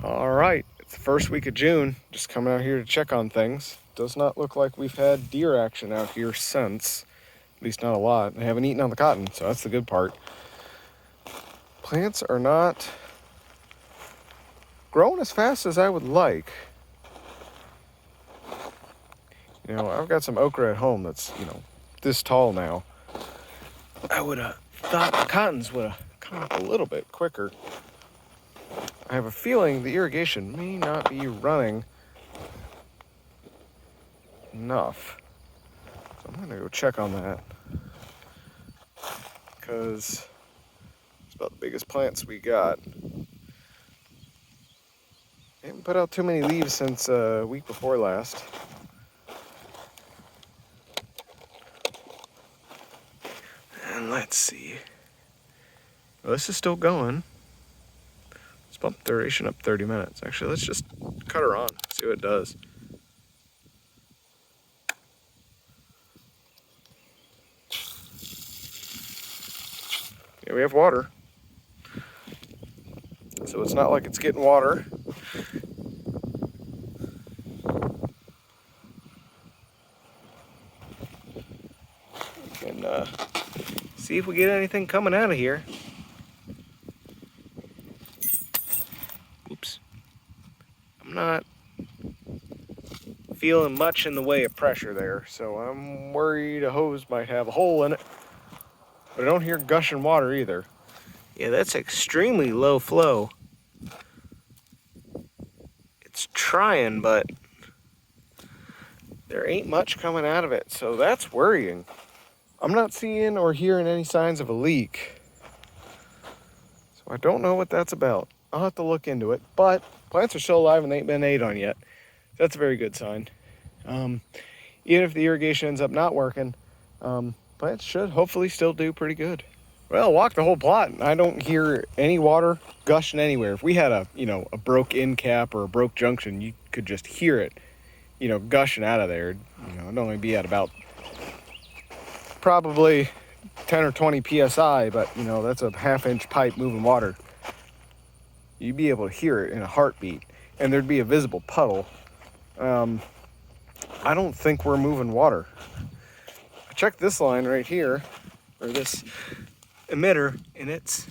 All right, it's the first week of June. Just coming out here to check on things. Does not look like we've had deer action out here since. At least not a lot. They haven't eaten on the cotton, so that's the good part. Plants are not growing as fast as I would like. You know, I've got some okra at home that's, this tall now. I would have thought the cottons would have come up a little bit quicker. I have a feeling the irrigation may not be running enough. So I'm gonna go check on that. Because it's about the biggest plants we got. I haven't put out too many leaves since a week before last. And let's see. Well, this is still going. Let's bump the duration up 30 minutes. Actually, let's just cut her on, see what it does. Yeah, we have water. So it's not like it's getting water. We can see if we get anything coming out of here. Oops. I'm not feeling much in the way of pressure there, so I'm worried a hose might have a hole in it. But I don't hear gushing water either. Yeah, that's extremely low flow. It's trying, but there ain't much coming out of it, so that's worrying. I'm not seeing or hearing any signs of a leak, so I don't know what that's about. I'll have to look into it, but plants are still alive and they ain't been ate on yet. That's a very good sign. Even if the irrigation ends up not working, plants should hopefully still do pretty good. Well, walk the whole plot and I don't hear any water gushing anywhere. If we had a broke end cap or a broke junction, you could just hear it, gushing out of there. It'd only be at about probably 10 or 20 psi, but that's a half-inch pipe moving water. You'd be able to hear it in a heartbeat, and there'd be a visible puddle. I don't think we're moving water. I checked this line right here, or this emitter, and it's,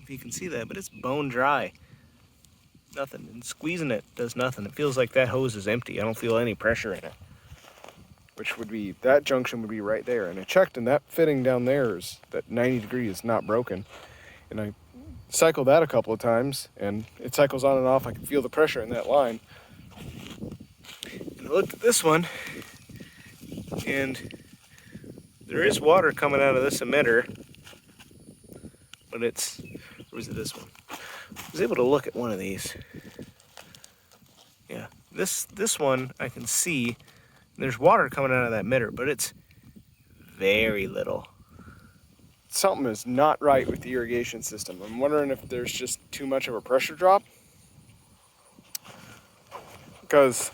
if you can see that, but it's bone dry. Nothing, and squeezing it does nothing. It feels like that hose is empty. I don't feel any pressure in it. Which would be, that junction would be right there. And I checked, and that fitting down there is, that 90 degree is not broken. And I cycled that a couple of times, and it cycles on and off. I can feel the pressure in that line. And I looked at this one, and there is water coming out of this emitter, but it's, or was it this one? I was able to look at one of these. Yeah, this one I can see. There's water coming out of that emitter, but it's very little. Something is not right with the irrigation system. I'm wondering if there's just too much of a pressure drop. Because,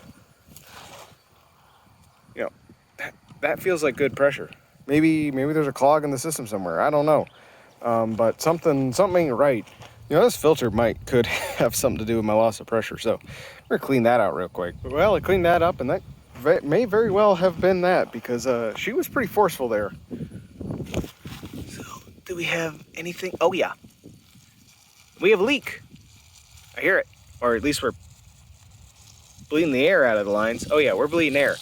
that feels like good pressure. Maybe there's a clog in the system somewhere. I don't know. But something ain't right. This filter could have something to do with my loss of pressure. So I'm gonna clean that out real quick. Well, I cleaned that up, and that may very well have been that, because she was pretty forceful there. So, do we have anything? Oh yeah, we have a leak. I hear it, or at least we're bleeding the air out of the lines. Oh yeah, we're bleeding air.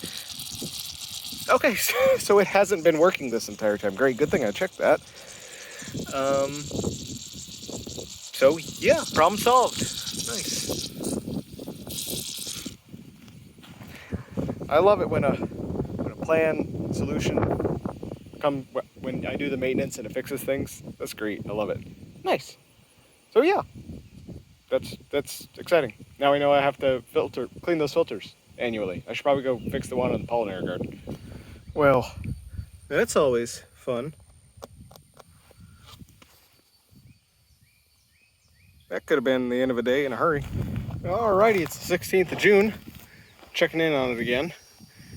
Okay, so it hasn't been working this entire time. Great, good thing I checked that. So yeah, problem solved. Nice. I love it when a plan solution comes when I do the maintenance and it fixes things. That's great. I love it. Nice. So yeah, that's exciting. Now we know I have to clean those filters annually. I should probably go fix the one on the pollinator garden. Well, that's always fun. That could have been the end of a day in a hurry. Alrighty, it's the 16th of June. Checking in on it again.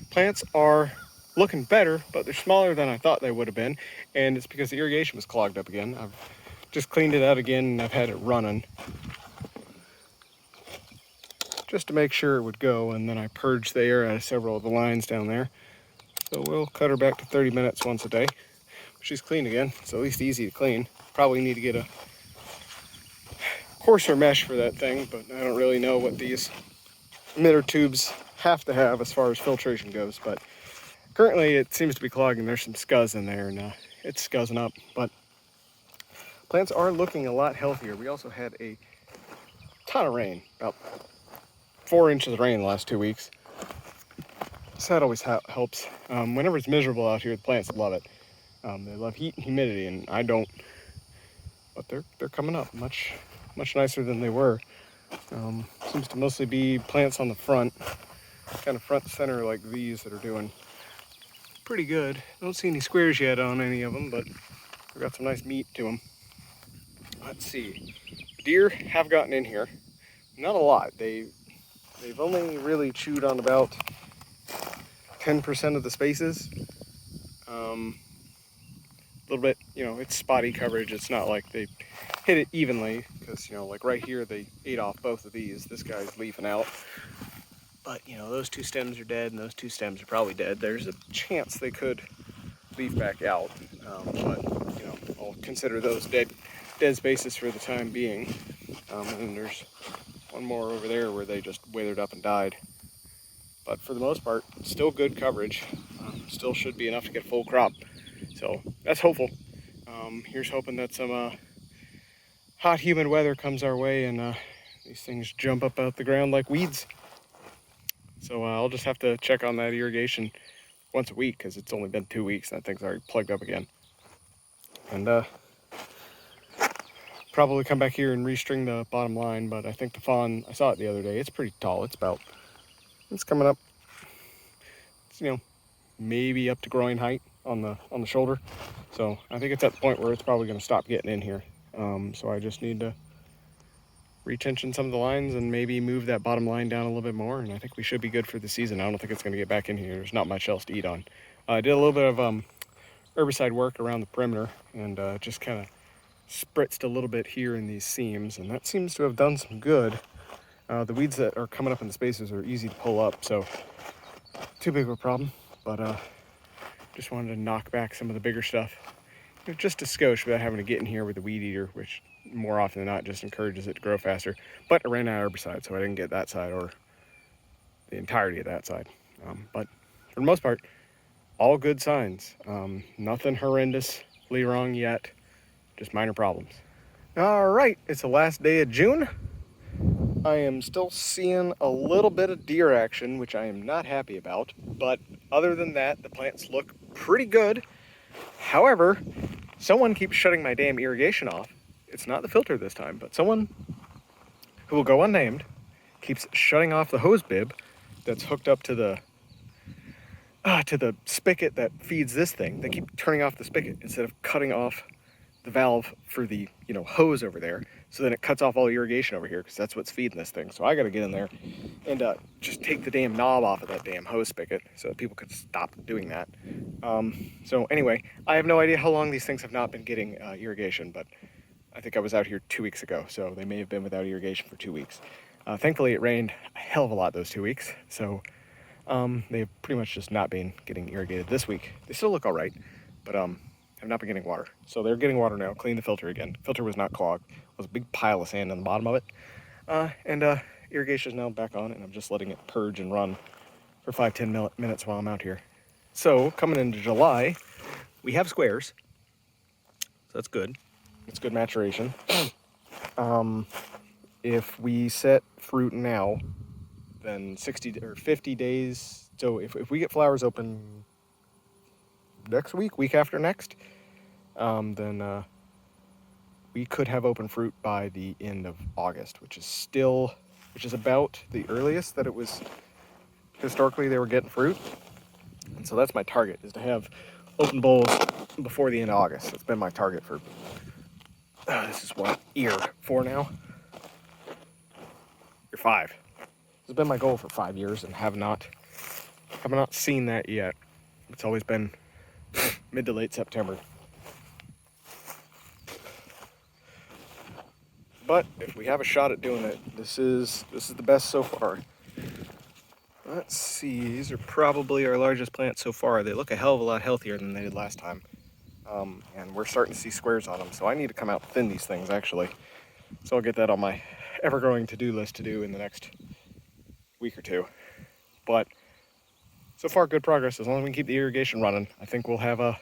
Plants are looking better, but they're smaller than I thought they would have been, and it's because the irrigation was clogged up again. I've just cleaned it out again, and I've had it running. just to make sure it would go, and then I purged the air out of several of the lines down there. So we'll cut her back to 30 minutes once a day. She's clean again. It's at least easy to clean. Probably need to get a coarser mesh for that thing, but I don't really know what these emitter tubes have to have as far as filtration goes. But currently it seems to be clogging. There's some scuzz in there, and it's scuzzing up. But plants are looking a lot healthier. We also had a ton of rain, about 4 inches of rain the last 2 weeks. So that always helps. Whenever it's miserable out here, the plants love it. They love heat and humidity, and I don't. But they're coming up much nicer than they were. Seems to mostly be plants on the front, kind of front center like these that are doing pretty good. Don't see any squares yet on any of them, but they've got some nice meat to them. Let's see. Deer have gotten in here. Not a lot. They've only really chewed on about 10% of the spaces. A little bit, it's spotty coverage. It's not like they hit it evenly, because, like right here, they ate off both of these. This guy's leafing out. But, those two stems are dead, and those two stems are probably dead. There's a chance they could leaf back out. But, I'll consider those dead spaces for the time being. And then there's one more over there where they just withered up and died. But for the most part, still good coverage. Still should be enough to get a full crop. So that's hopeful. Here's hoping that some hot, humid weather comes our way and these things jump up out the ground like weeds. So I'll just have to check on that irrigation once a week, because it's only been 2 weeks and that thing's already plugged up again. And probably come back here and restring the bottom line, but I think the fawn, I saw it the other day, it's pretty tall. It's coming up, it's, maybe up to groin height on the shoulder. So I think it's at the point where it's probably going to stop getting in here. So I just need to retension some of the lines and maybe move that bottom line down a little bit more, and I think we should be good for the season. I don't think it's going to get back in here. There's not much else to eat on. I did a little bit of herbicide work around the perimeter, and just kind of spritzed a little bit here in these seams, and that seems to have done some good. The weeds that are coming up in the spaces are easy to pull up, so too big of a problem. But just wanted to knock back some of the bigger stuff, just a skosh, without having to get in here with the weed eater, which more often than not just encourages it to grow faster. But I ran out of herbicide, so I didn't get that side or the entirety of that side. But for the most part, all good signs. Nothing horrendously wrong yet, just minor problems. All right, it's the last day of June. I am still seeing a little bit of deer action, which I am not happy about. But other than that, the plants look pretty good. However, someone keeps shutting my damn irrigation off. It's not the filter this time, but someone who will go unnamed keeps shutting off the hose bib that's hooked up to the spigot that feeds this thing. They keep turning off the spigot instead of cutting off the valve for the hose over there. So then it cuts off all the irrigation over here, because that's what's feeding this thing. So I got to get in there and just take the damn knob off of that damn hose spigot so that people could stop doing that. So anyway, I have no idea how long these things have not been getting irrigation, but I think I was out here 2 weeks ago, so they may have been without irrigation for 2 weeks. Thankfully, it rained a hell of a lot those 2 weeks, so they've pretty much just not been getting irrigated this week. They still look all right, but have not been getting water. So they're getting water now. Clean the filter again. Filter was not clogged. It was a big pile of sand on the bottom of it. And irrigation is now back on, and I'm just letting it purge and run for 5-10 minutes while I'm out here. So coming into July, we have squares. So that's good. It's good maturation. If we set fruit now, then 60 or 50 days. So if we get flowers open next week after next, then we could have open fruit by the end of August, which is about the earliest that it was historically they were getting fruit. And so that's my target, is to have open bowls before the end of August. That's been my target for, this is what, year 4 now? Year 5. This has been my goal for 5 years, and have not seen that yet. It's always been mid to late September. but if we have a shot at doing it, this is the best so far. Let's see, these are probably our largest plants so far. They look a hell of a lot healthier than they did last time. And we're starting to see squares on them, so I need to come out and thin these things actually. So I'll get that on my ever-growing to-do list to do in the next week or two. But so far, good progress. As long as we can keep the irrigation running, I think we'll have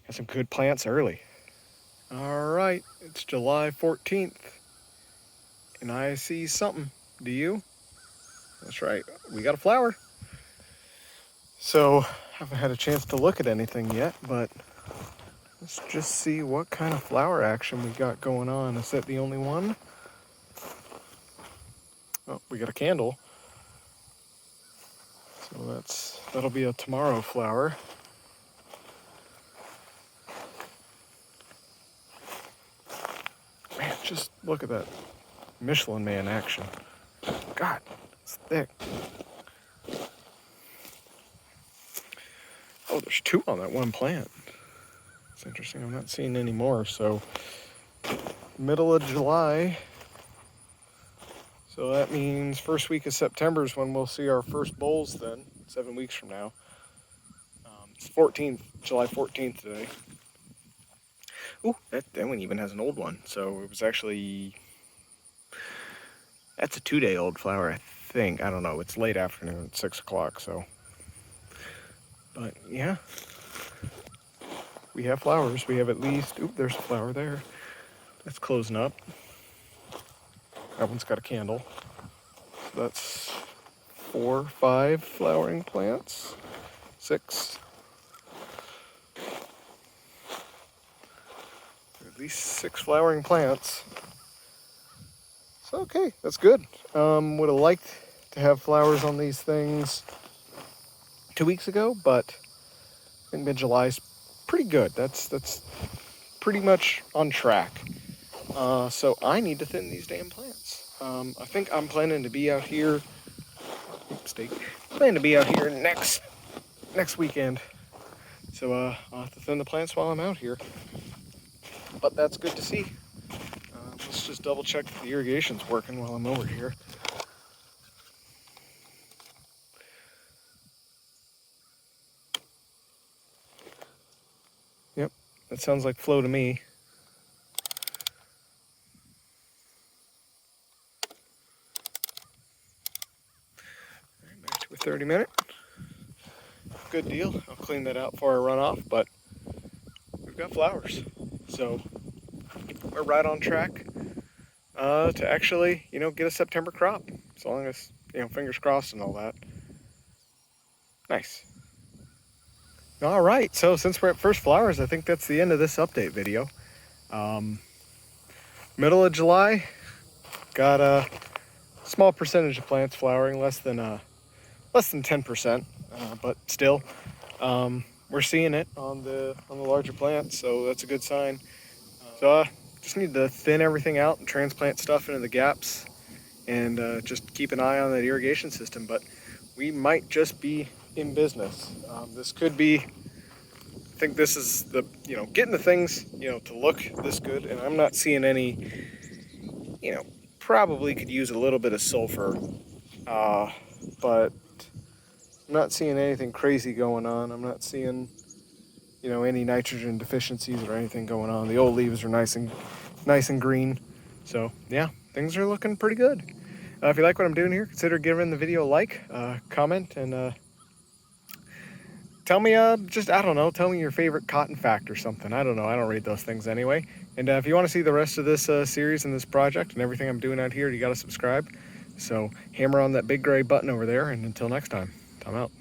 some good plants early. All right, it's July 14th, and I see something. Do you? That's right, we got a flower. So, haven't had a chance to look at anything yet, but let's just see what kind of flower action we got going on. Is that the only one? Oh, we got a candle. So that'll be a tomorrow flower. Man, just look at that Michelin Man action. God, it's thick. Oh, there's two on that one plant. It's interesting, I'm not seeing any more. So middle of July. So that means first week of September is when we'll see our first bowls then, 7 weeks from now. It's 14th, July 14th today. Ooh, that one even has an old one. So it was actually, that's a 2-day-old flower, I think. I don't know, it's late afternoon, 6 o'clock, so. But yeah, we have flowers. We have at least, oop, there's a flower there. That's closing up. That one's got a candle. So that's 4, 5 flowering plants. 6. At least 6 flowering plants. So okay, that's good. Would have liked to have flowers on these things 2 weeks ago, but I think mid-July's pretty good. That's pretty much on track. So I need to thin these damn plants. I think I'm planning to be out here. Planning to be out here next weekend. So I'll have to thin the plants while I'm out here. But that's good to see. Let's just double check that the irrigation's working while I'm over here. Yep, that sounds like flow to me. Back to a 30-minute. Good deal. I'll clean that out before I run off, but we've got flowers. So we're right on track to actually, get a September crop. As long as, fingers crossed and all that. Nice. All right, so since we're at first flowers, I think that's the end of this update video. Middle of July, got a small percentage of plants flowering, less than 10%, but still, we're seeing it on the larger plants, so that's a good sign. So just need to thin everything out and transplant stuff into the gaps, and just keep an eye on that irrigation system. But we might just be in business. This could be, I think this is the, getting the things, to look this good, and I'm not seeing any, probably could use a little bit of sulfur, but I'm not seeing anything crazy going on. I'm not seeing, any nitrogen deficiencies or anything going on. The old leaves are nice and green. So yeah, things are looking pretty good. If you like what I'm doing here, consider giving the video a like, comment, and tell me, tell me your favorite cotton fact or something. I don't know, I don't read those things anyway. And if you want to see the rest of this series and this project and everything I'm doing out here, you got to subscribe. So hammer on that big gray button over there, and until next time, I'm out.